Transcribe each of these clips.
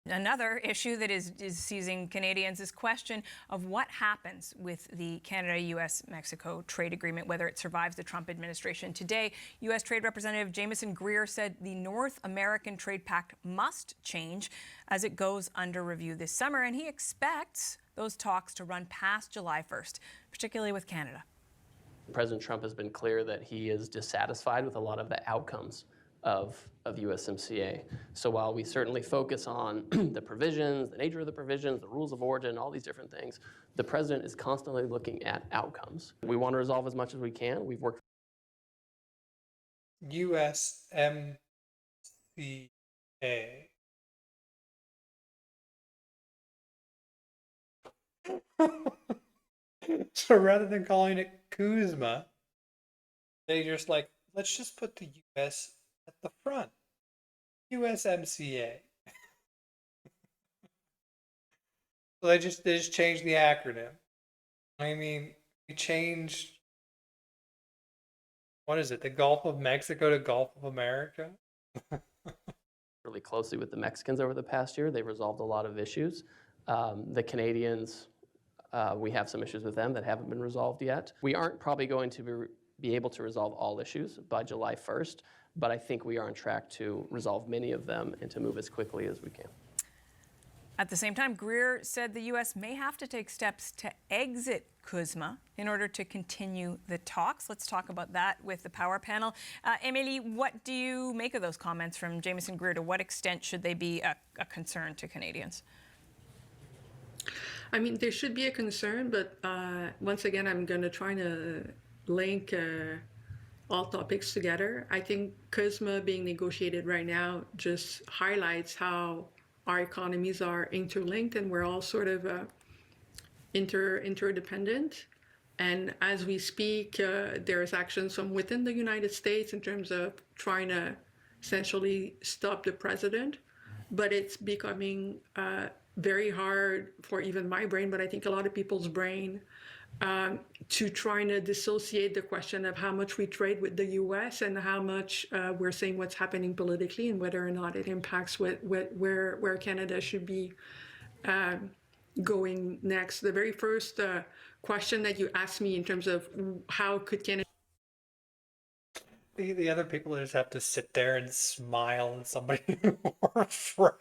Another issue that is seizing Canadians is question of what happens with the Canada-U.S.-Mexico trade agreement, whether it survives the Trump administration. Today, U.S. Trade Representative Jamieson Greer said the North American Trade Pact must change as it goes under review this summer, and he expects those talks to run past July 1st, particularly with Canada. President Trump has been clear that he is dissatisfied with a lot of the outcomes of USMCA. So while we certainly focus on the provisions, the nature of the provisions, the rules of origin, all these different things, the president is constantly looking at outcomes. We want to resolve as much as we can. We've worked. USMCA. So rather than calling it CUSMA, they just like, let's just put the US at the front. USMCA. So they just changed the acronym. I mean, we changed, what is it, the Gulf of Mexico to Gulf of America? Really closely with the Mexicans over the past year. They've resolved a lot of issues. The Canadians, we have some issues with them that haven't been resolved yet. We aren't probably going to be able to resolve all issues by July 1st, but I think we are on track to resolve many of them and to move as quickly as we can. At the same time, Greer said the U.S. may have to take steps to exit CUSMA in order to continue the talks. Let's talk about that with the Power Panel. Emily, what do you make of those comments from Jamieson Greer? To what extent should they be a concern to Canadians? I mean, there should be a concern, but once again, I'm going to try to link all topics together. I think CUSMA being negotiated right now just highlights how our economies are interlinked and we're all sort of interdependent. And as we speak, there's actions from within the United States in terms of trying to essentially stop the president. But it's becoming very hard for even my brain, but I think a lot of people's brain, to trying to dissociate the question of how much we trade with the U.S. and how much we're saying what's happening politically and whether or not it impacts where Canada should be going next. The very first question that you asked me in terms of how could Canada... The other people just have to sit there and smile and somebody or frown.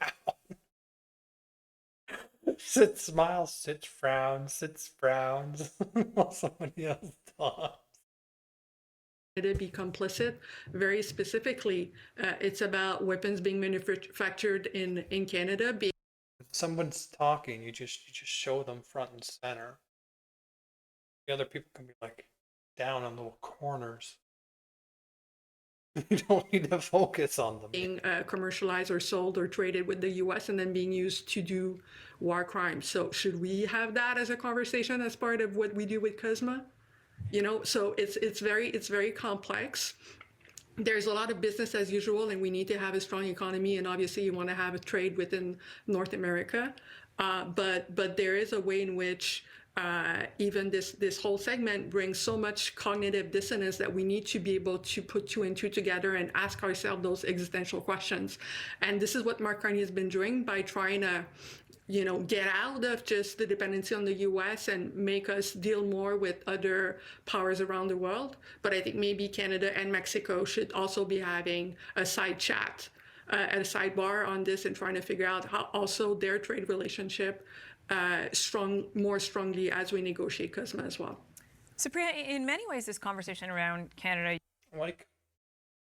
Sit, smiles, sits, frowns, sits, frowns, while somebody else talks. To be complicit. Very specifically, it's about weapons being manufactured in Canada. If someone's talking, you just show them front and center. The other people can be like down in little corners. You don't need to focus on them. Being commercialized or sold or traded with the U.S. and then being used to do war crimes. So should we have that as a conversation as part of what we do with CUSMA? You know, so it's very complex. There's a lot of business as usual, and we need to have a strong economy. And obviously, you want to have a trade within North America. But there is a way in which even this whole segment brings so much cognitive dissonance that we need to be able to put two and two together and ask ourselves those existential questions. And this is what Mark Carney has been doing by trying to, you know, get out of just the dependency on the U.S. and make us deal more with other powers around the world. But I think maybe Canada and Mexico should also be having a side chat at a sidebar on this and trying to figure out how also their trade relationship more strongly as we negotiate CUSMA as well. Supriya, in many ways, this conversation around Canada, like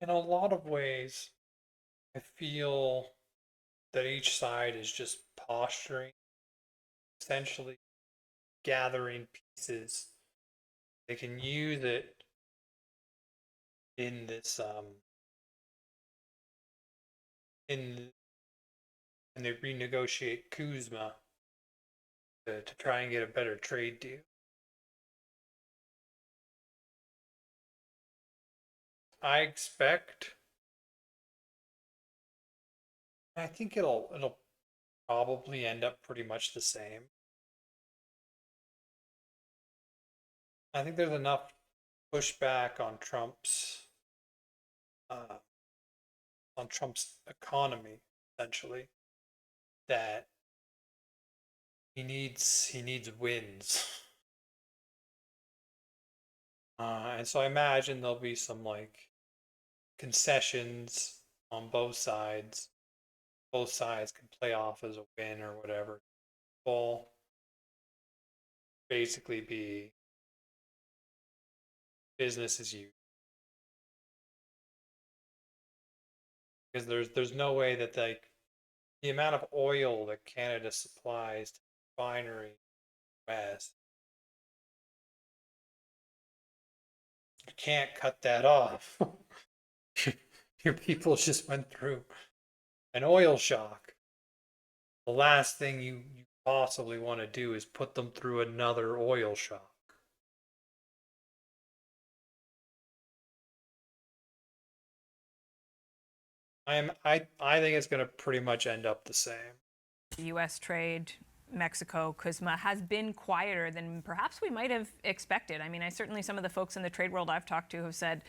in a lot of ways, I feel that each side is just posturing, essentially gathering pieces. They can use it in this and they renegotiate CUSMA to try and get a better trade deal. I think it'll probably end up pretty much the same. I think there's enough pushback on Trump's economy, essentially, that he needs wins. And so I imagine there'll be some like concessions on both sides. Both sides can play off as a win or whatever. Will basically be business as usual. Because there's no way that like the amount of oil that Canada supplies to the refinery west, you can't cut that off. Your people just went through an oil shock. The last thing you possibly want to do is put them through another oil shock. I think it's going to pretty much end up the same. U.S. trade, Mexico, CUSMA has been quieter than perhaps we might have expected. I mean, certainly some of the folks in the trade world I've talked to have said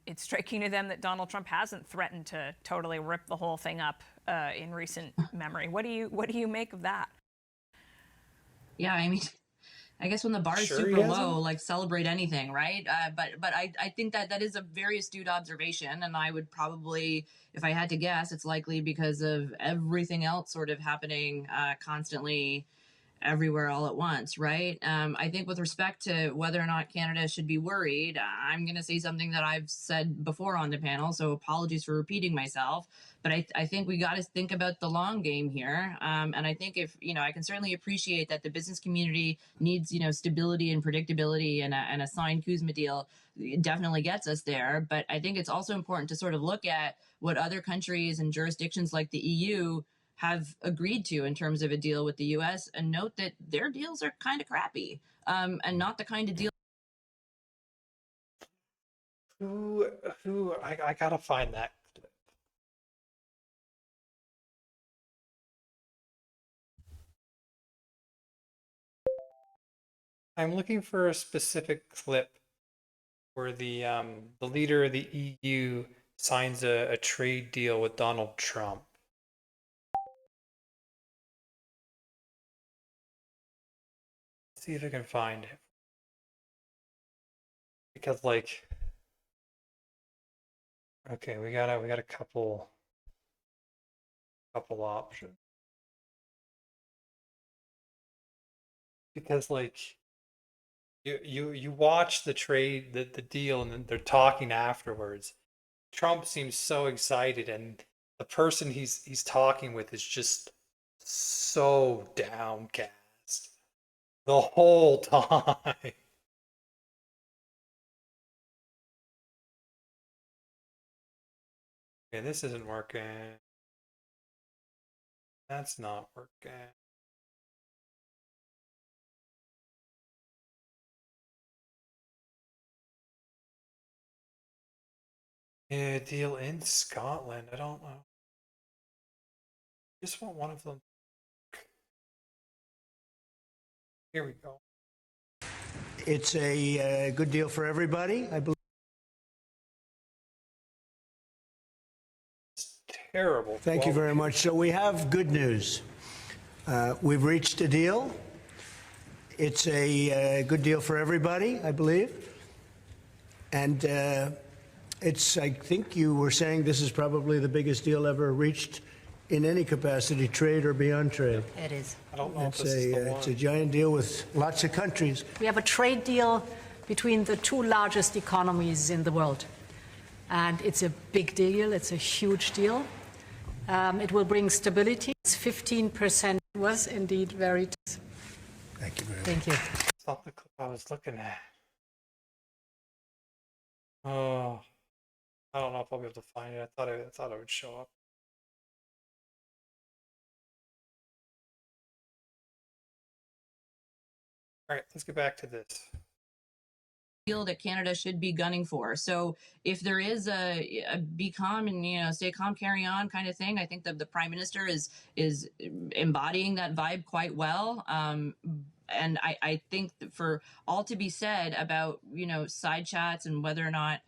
it's striking to them that Donald Trump hasn't threatened to totally rip the whole thing up in recent memory. What do you make of that? Yeah, I mean, I guess when the bar is Sure super he hasn't? low, like celebrate anything, right? But I think that is a very astute observation, and I would probably, if I had to guess, it's likely because of everything else sort of happening constantly everywhere all at once, right? I think with respect to whether or not Canada should be worried, I'm going to say something that I've said before on the panel, so apologies for repeating myself. But I think we got to think about the long game here. And I think if, I can certainly appreciate that the business community needs, stability and predictability, and a signed CUSMA deal definitely gets us there. But I think it's also important to sort of look at what other countries and jurisdictions like the EU have agreed to in terms of a deal with the US, and note that their deals are kind of crappy, and not the kind of deal. I gotta find that clip. I'm looking for a specific clip where the leader of the EU signs a trade deal with Donald Trump. See if I can find it. Because like, okay, we got a couple options. Because like, you watch the trade, the deal, and then they're talking afterwards. Trump seems so excited, and the person he's talking with is just so downcast the whole time. Okay, this isn't working. That's not working. Yeah, deal in Scotland. I don't know. Just want one of them. Here we go. It's a good deal for everybody, I believe. It's terrible. Thank you very much. So we have good news. We've reached a deal. It's a good deal for everybody, I believe. And I think you were saying this is probably the biggest deal ever reached in any capacity, trade or beyond trade. It is. I don't know if It's this is the it's a one. giant deal with lots of countries. We have a trade deal between the two largest economies in the world. And it's a big deal. It's a huge deal. It will bring stability. It's 15% was indeed very tough. Thank you very much. Thank you. It's not the clip I was looking at. Oh, I don't know if I'll be able to find it. I thought it would show up. All right, let's get back to this. Deal that Canada should be gunning for. So if there is a be calm and stay calm, carry on kind of thing, I think that the Prime Minister is embodying that vibe quite well. And I think that for all to be said about side chats and whether or not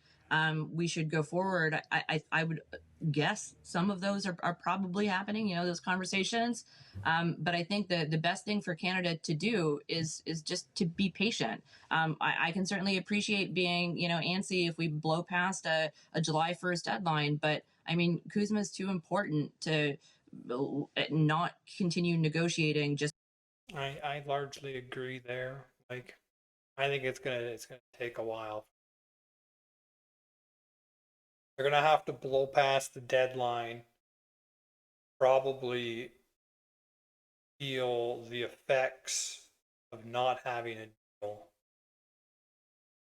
we should go forward, I would guess some of those are probably happening, you know, those conversations. But I think the best thing for Canada to do is just to be patient. I can certainly appreciate being, you know, antsy if we blow past a July 1st deadline, but I mean, CUSMA is too important to not continue negotiating just. I largely agree there. Like, I think it's gonna take a while. They're gonna have to blow past the deadline, probably feel the effects of not having a deal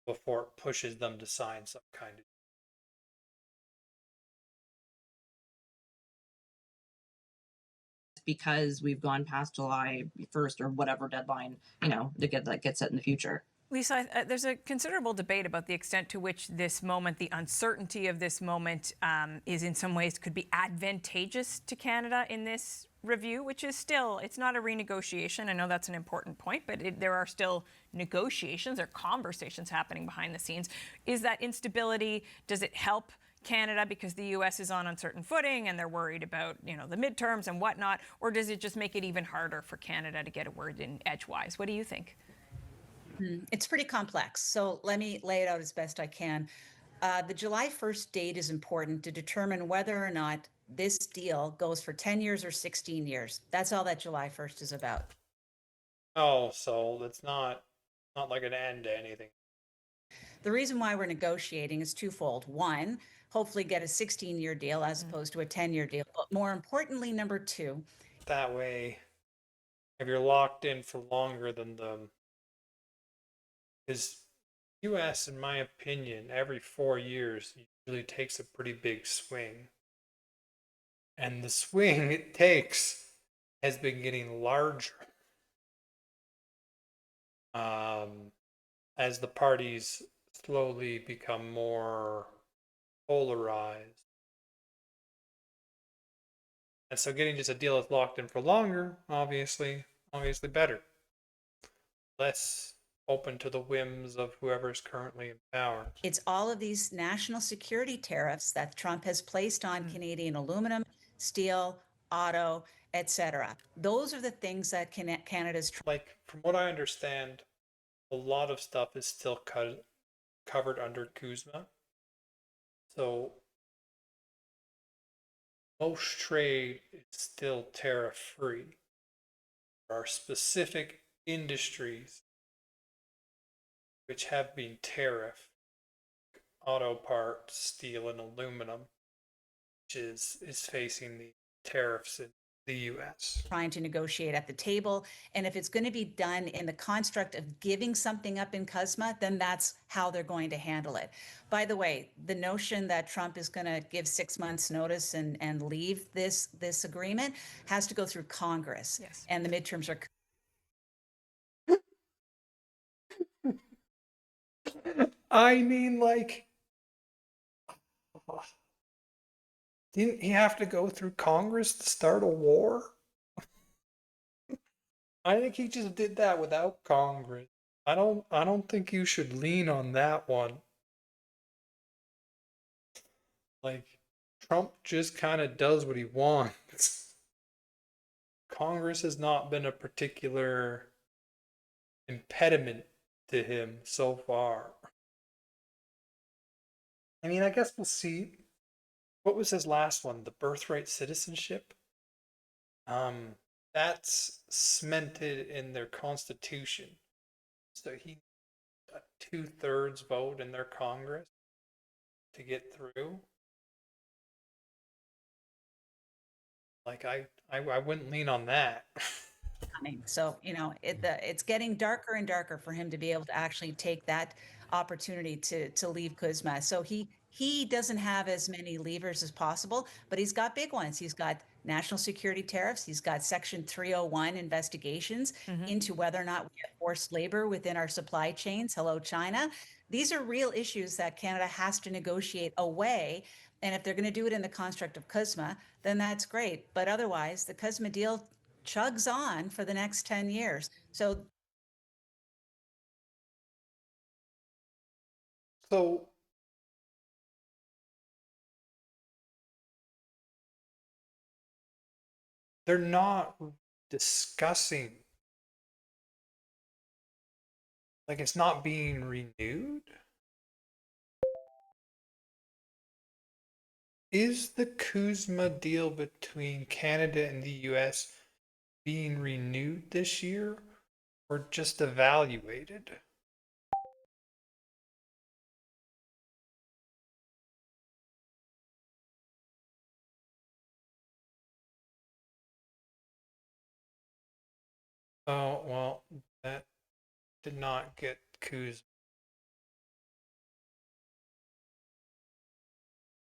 before it pushes them to sign some kind of. Because we've gone past July 1st or whatever deadline, you know, that gets set in the future. Lisa, there's a considerable debate about the extent to which this moment, the uncertainty of this moment, is in some ways could be advantageous to Canada in this review, which is still, it's not a renegotiation. I know that's an important point, but there are still negotiations or conversations happening behind the scenes. Is that instability, does it help Canada because the U.S. is on uncertain footing and they're worried about, you know, the midterms and whatnot, or does it just make it even harder for Canada to get a word in edgewise? What do you think? It's pretty complex. So let me lay it out as best I can. The July 1st date is important to determine whether or not this deal goes for 10 years or 16 years. That's all that July 1st is about. Oh, so it's not like an end to anything. The reason why we're negotiating is twofold. One, hopefully get a 16-year deal as opposed to a 10-year deal. But more importantly, number two, That way, if you're locked in for longer than them, because U.S., in my opinion, every 4 years usually takes a pretty big swing, and the swing it takes has been getting larger as the parties slowly become more polarized. And so getting just a deal that's locked in for longer, obviously better. Less open to the whims of whoever's currently in power. it's all of these national security tariffs that Trump has placed on Canadian aluminum, steel, auto, etc. Those are the things that Canada's Like, from what I understand, a lot of stuff is still covered under CUSMA. So most trade is still tariff free. There are specific industries which have been tariffed: auto parts, steel, and aluminum, which is facing the tariffs in the US. trying to negotiate at the table. And if it's going to be done in the construct of giving something up in CUSMA, then that's how they're going to handle it. By the way, the notion that Trump is going to give 6 months notice and leave this agreement has to go through Congress. Yes. And the midterms are I mean, like, didn't he have to go through Congress to start a war? I think he just did that without Congress. I don't think you should lean on that one. Like, Trump just kind of does what he wants. Congress has not been a particular impediment to him so far. I mean, I guess we'll see. What was his last one? The birthright citizenship? That's cemented in their constitution. So he a 2/3 vote in their Congress to get through. Like, I wouldn't lean on that. coming. So, you know, it's getting darker and darker for him to be able to actually take that opportunity to leave CUSMA. So he doesn't have as many levers as possible, but he's got big ones. He's got national security tariffs. He's got Section 301 investigations into whether or not we have forced labor within our supply chains. Hello, China. These are real issues that Canada has to negotiate away. And if they're going to do it in the construct of CUSMA, then that's great. But otherwise, the CUSMA deal chugs on for the next 10 years. So So they're not discussing, like it's not being renewed. Is the CUSMA deal between Canada and the US being renewed this year or just evaluated? Oh, well, that did not get CUSMA.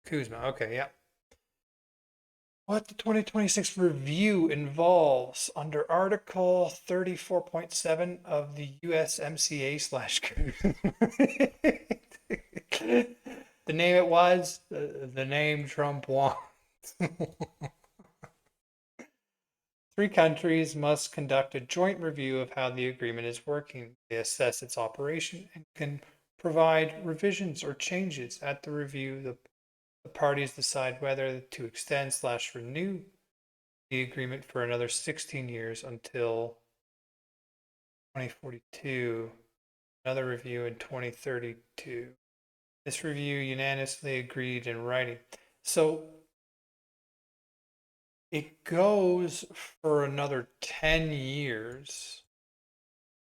CUSMA, okay, yeah. What the 2026 review involves under Article 34.7 of the USMCA slash the name it was, the name Trump wants. 3 countries must conduct a joint review of how the agreement is working. They assess its operation and can provide revisions or changes. At the review, the parties decide whether to extend/renew the agreement for another 16 years until 2042, another review in 2032. This review unanimously agreed in writing. So it goes for another 10 years.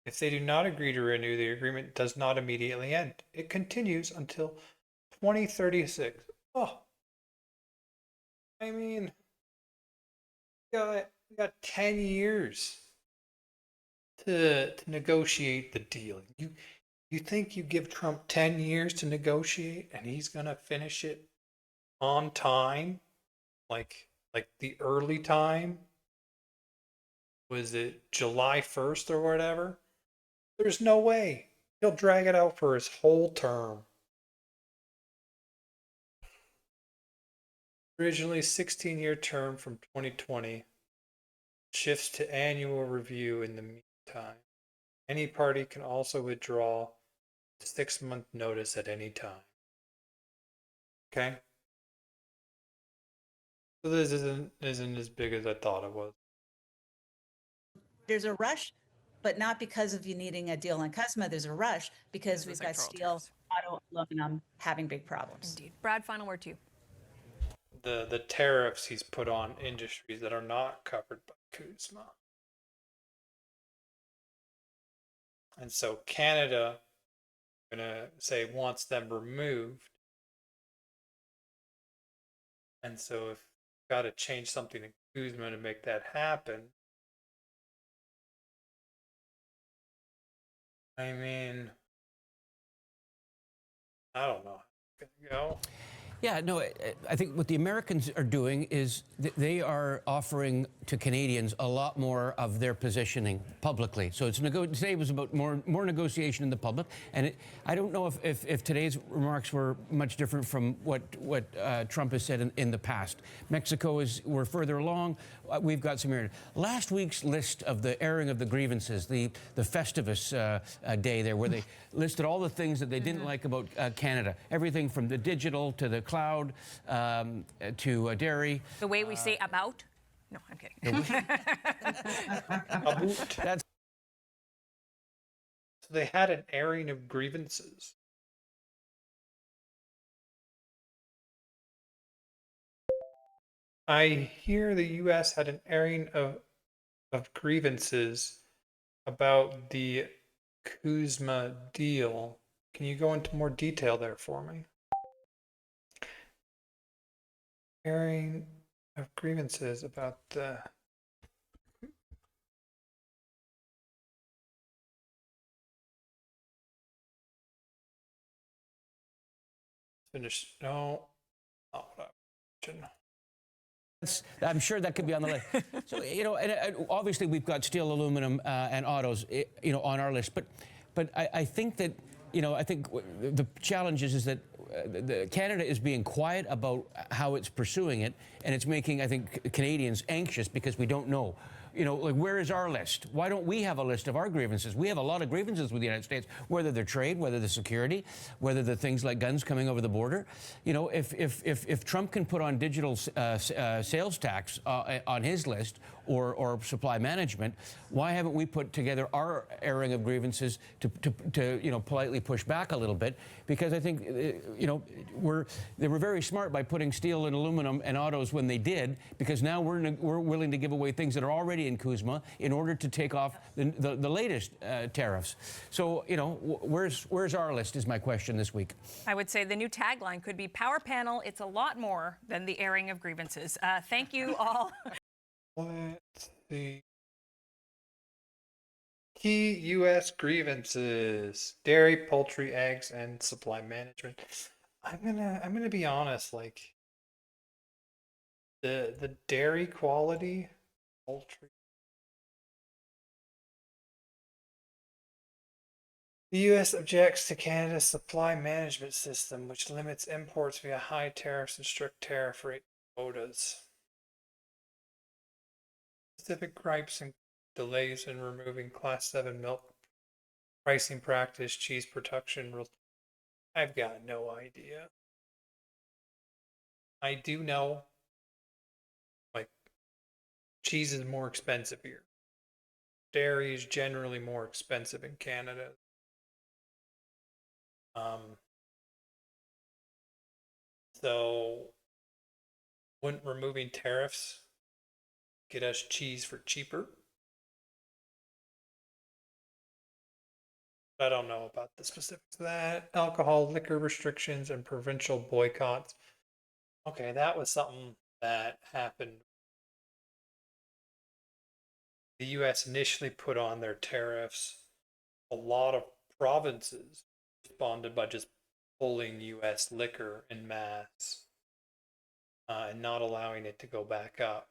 If they do not agree to renew, the agreement does not immediately end. It continues until 2036. Oh, I mean, we got 10 years to negotiate the deal. You think you give Trump 10 years to negotiate and he's gonna finish it on time? Like the early time? Was it July 1st or whatever? There's no way. He'll drag it out for his whole term. Originally 16-year term from 2020 shifts to annual review in the meantime. Any party can also withdraw a 6-month notice at any time. Okay? So this isn't as big as I thought it was. There's a rush, but not because of you needing a deal on CUSMA. There's a rush because we've got steel, auto, aluminum having big problems. Indeed. Brad, final word to you. The tariffs he's put on industries that are not covered by CUSMA. And so Canada, I'm gonna say, wants them removed. And so if you've got to change something in CUSMA to make that happen, I mean, I don't know. Go. Yeah, no, I think what the Americans are doing is they are offering to Canadians a lot more of their positioning publicly. So today was about more negotiation in the public, and I don't know if today's remarks were much different from what Trump has said in the past. Mexico we're further along. We've got some area. Last week's list of the airing of the grievances, the Festivus day there, where they listed all the things that they didn't like about Canada, everything from the digital to the cloud to dairy. The way we say about? No, I'm kidding. So they had an airing of grievances. I hear the U.S. had an airing of grievances about the CUSMA deal. Can you go into more detail there for me? Airing of grievances about the finish. No, not what I'm sure that could be on the list. So, and obviously we've got steel, aluminum, and autos, on our list. But I think that, I think the challenge is that Canada is being quiet about how it's pursuing it, and it's making, I think, Canadians anxious because we don't know. You know, like, where is our list? Why don't we have a list of our grievances? We have a lot of grievances with the United States, whether they're trade, whether they're security, whether they're things like guns coming over the border. You know, if Trump can put on digital sales tax on his list, or supply management, why haven't we put together our airing of grievances to you know, politely push back a little bit? Because I think you know, they were very smart by putting steel and aluminum and autos when they did, because now we're willing to give away things that are already in CUSMA in order to take off the latest tariffs. So, you know, where's our list is my question this week. I would say the new tagline could be Power Panel, it's a lot more than the airing of grievances. Thank you all. Let's see. Key U.S. grievances: dairy, poultry, eggs, and supply management. I'm gonna be honest. Like the dairy quality, poultry. The U.S. objects to Canada's supply management system, which limits imports via high tariffs and strict tariff rate quotas. Specific gripes and delays in removing Class 7 milk pricing practice, cheese production rules. I've got no idea. I do know, like, cheese is more expensive here. Dairy is generally more expensive in Canada. So wouldn't removing tariffs get us cheese for cheaper? I don't know about the specifics of that. Alcohol, liquor restrictions, and provincial boycotts. Okay, that was something that happened. The U.S. initially put on their tariffs. A lot of provinces responded by just pulling U.S. liquor en masse and not allowing it to go back up.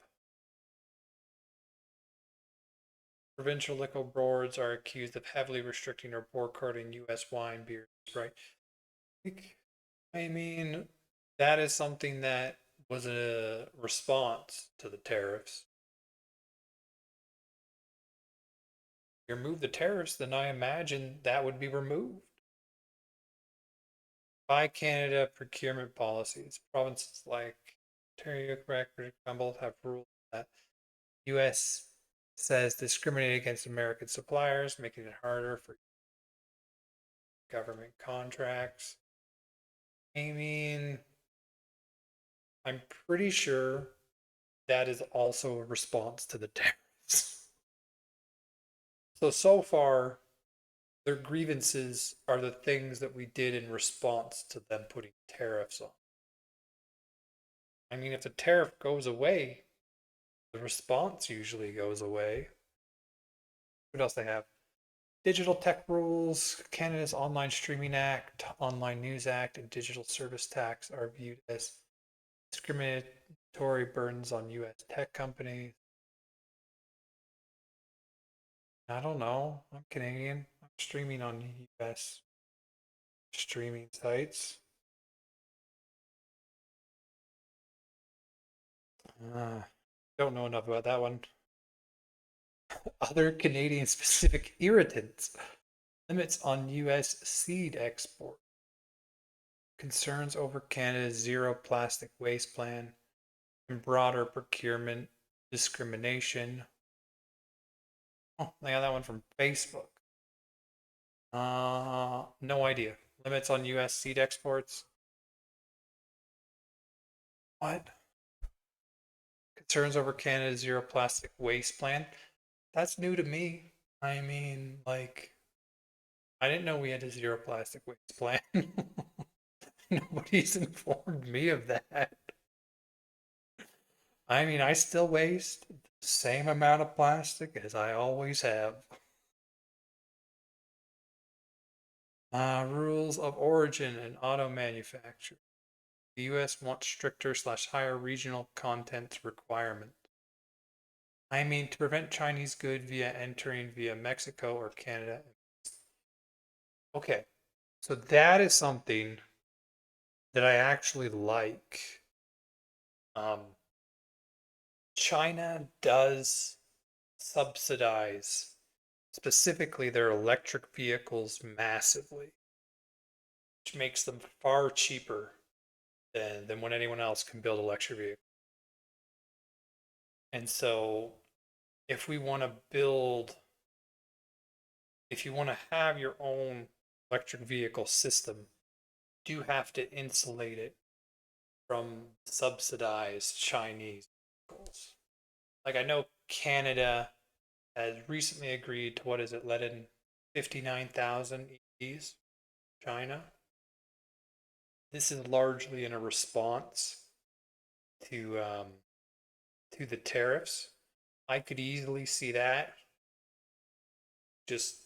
Provincial liquor boards are accused of heavily restricting or boycotting U.S. wine, beer, Sprite. I mean, that is something that was a response to the tariffs. You remove the tariffs, then I imagine that would be removed. Buy Canada procurement policies. Provinces like Ontario, Quebec, British Columbia have rules that U.S. says discriminate against American suppliers, making it harder for government contracts. I mean, I'm pretty sure that is also a response to the tariffs. So far, their grievances are the things that we did in response to them putting tariffs on. I mean, if the tariff goes away, the response usually goes away. What else they have? Digital tech rules, Canada's Online Streaming Act, Online News Act, and Digital Service Tax are viewed as discriminatory burdens on U.S. tech companies. I don't know. I'm Canadian. I'm streaming on U.S. streaming sites. Don't know enough about that one. Other Canadian specific irritants. Limits on U.S. seed export. Concerns over Canada's zero plastic waste plan. And broader procurement discrimination. Oh, I got that one from Facebook. No idea. Limits on U.S. seed exports. What? Concerns over Canada's zero plastic waste plan. That's new to me. I mean, like, I didn't know we had a zero plastic waste plan. Nobody's informed me of that. I mean, I still waste the same amount of plastic as I always have. Rules of origin and auto manufacture. The U.S. wants stricter / higher regional content requirements. I mean, to prevent Chinese good via entering via Mexico or Canada. Okay, so that is something that I actually like. China does subsidize specifically their electric vehicles massively, which makes them far cheaper than when anyone else can build electric vehicles. And so if we want to build, if you want to have your own electric vehicle system, you do have to insulate it from subsidized Chinese vehicles. Like I know Canada has recently agreed to, what is it, let in 59,000 EVs, China. This is largely in a response to the tariffs. I could easily see that just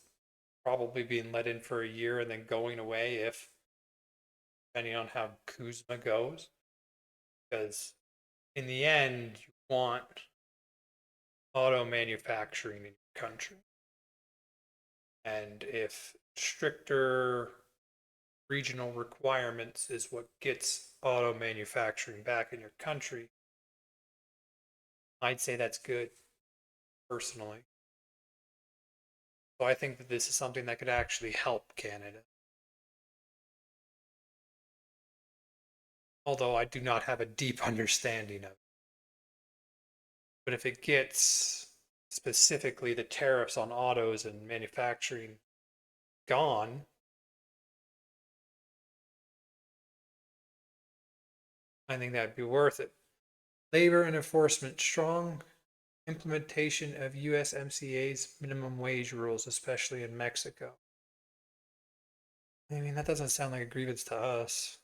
probably being let in for a year and then going away, if depending on how CUSMA goes, because in the end you want auto manufacturing in your country, and if stricter regional requirements is what gets auto manufacturing back in your country, I'd say that's good, personally. So I think that this is something that could actually help Canada. Although I do not have a deep understanding of it. But if it gets specifically the tariffs on autos and manufacturing gone, I think that'd be worth it. Labor and enforcement, strong implementation of USMCA's minimum wage rules, especially in Mexico. I mean, that doesn't sound like a grievance to us.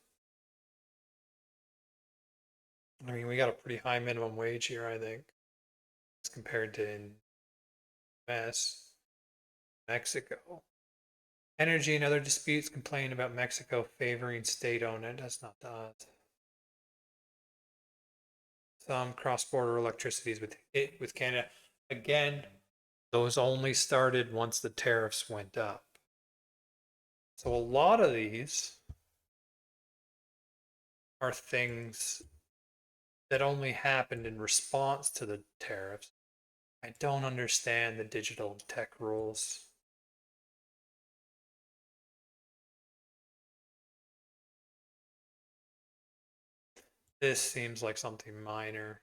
I mean, we got a pretty high minimum wage here, I think, as compared to in US, Mexico. Energy and other disputes, complain about Mexico favoring state-owned. That's not to us. Some cross-border electricities with Canada. Again, those only started once the tariffs went up. So a lot of these are things that only happened in response to the tariffs. I don't understand the digital tech rules. This seems like something minor.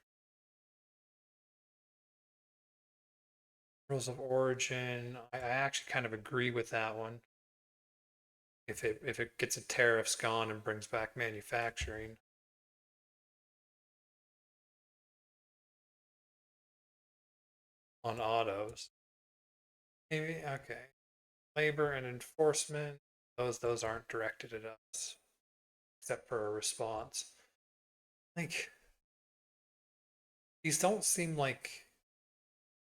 Rules of origin, I actually kind of agree with that one. If it gets a tariffs gone and brings back manufacturing. On autos. Maybe, okay. Labor and enforcement, those aren't directed at us, except for a response. Like, these don't seem like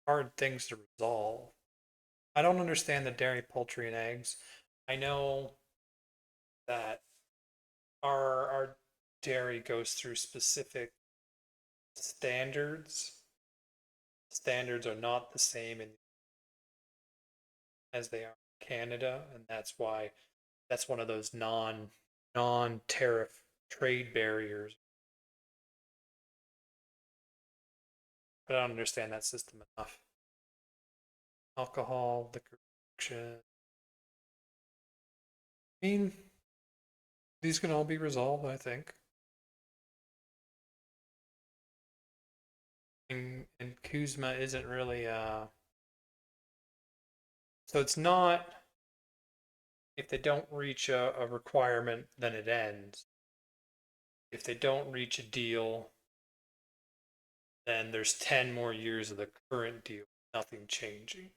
hard things to resolve. I don't understand the dairy, poultry, and eggs. I know that our dairy goes through specific standards. Standards are not the same as they are in Canada, and that's why that's one of those non-tariff trade barriers. But I don't understand that system enough. Alcohol, liquor production. I mean, these can all be resolved, I think. And CUSMA isn't really so it's not, if they don't reach a requirement, then it ends. If they don't reach a deal, then there's 10 more years of the current deal, nothing changing.